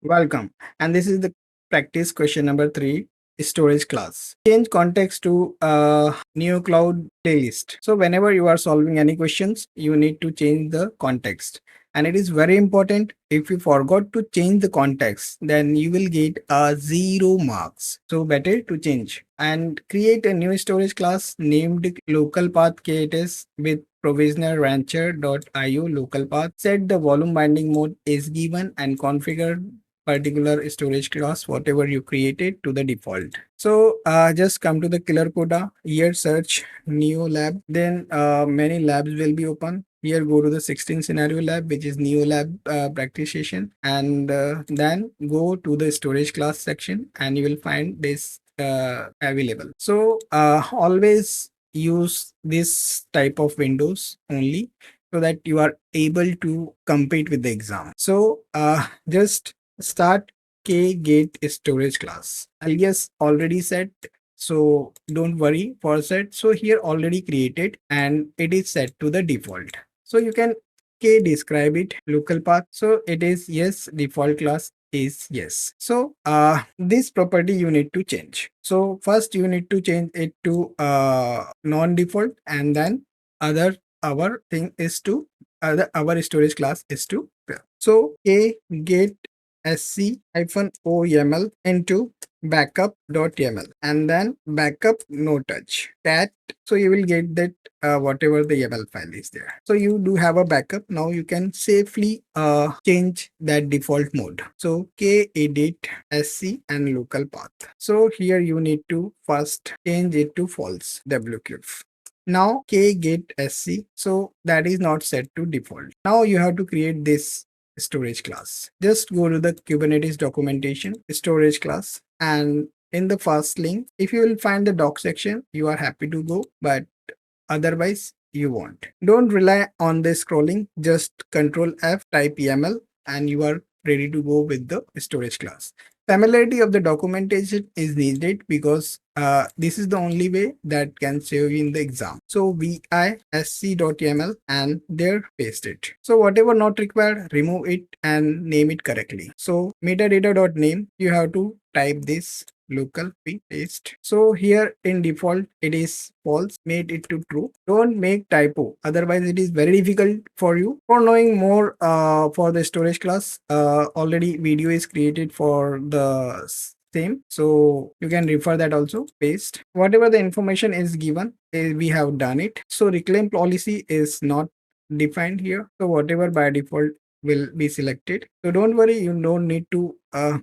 Welcome. And this is the practice question number 3, storage class. Change context to Neokloud playlist. So whenever you are solving any questions, you need to change the context. And it is very important. If you forgot to change the context, then you will get 0 marks. So better to change and create a new storage class named local path KTS with provisioner rancher.io local path. Set the volume binding mode is given and configure particular storage class whatever you created to the default. So just come to the killer coda here, search neo lab, then many labs will be open. Here go to the 16 scenario lab, which is neo lab practice session, and then go to the storage class section and you will find this available. So always use this type of windows only so that you are able to compete with the exam. So just start kget storage class. Alias already set, so don't worry for set. So here already created and it is set to the default. So you can k describe it local path. So it is yes, default class is yes. So this property you need to change. So first you need to change it to non-default, and then other our thing is to our storage class is to so k get sc-oml into backup.yaml and then backup no touch cat. So you will get that whatever the YAML file is there. So you do have a backup. Now you can safely change that default mode. So k edit sc and local path. So here you need to first change it to false wqf. Now k get sc, so that is not set to default. Now you have to create this storage class. Just go to the Kubernetes documentation storage class, and in the first link, if you will find the doc section, you are happy to go, but otherwise you won't. Don't rely on the scrolling, just Control F, type YAML, and you are ready to go with the storage class. Familiarity of the documentation is needed because this is the only way that can save you in the exam. So visc.yaml and there paste it. So whatever not required, remove it and name it correctly. So metadata.name, you have to type this local paste. So here in default it is false, made it to true. Don't make typo, otherwise it is very difficult for you. For knowing more for the storage class, already video is created for the same, so you can refer that also. Paste whatever the information is given, we have done it. So reclaim policy is not defined here, so whatever by default will be selected. So don't worry, you don't need to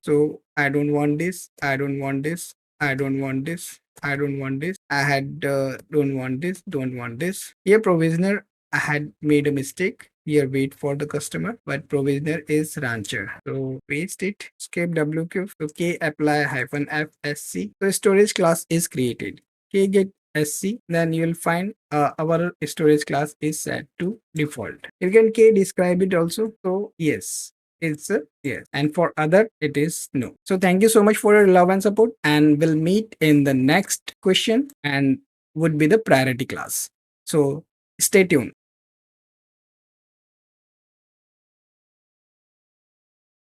so I don't want this, I don't want this, I don't want this, I don't want this, I had don't want this, don't want this. Here provisioner, I had made a mistake. Here wait for the customer, but provisioner is rancher. So paste it, escape wq, so k apply -f sc. So storage class is created. K get sc, then you will find our storage class is set to default. You can k describe it also. So yes, it's a yes, and for other it is no. So thank you so much for your love and support, and we'll meet in the next question and would be the priority class. So stay tuned.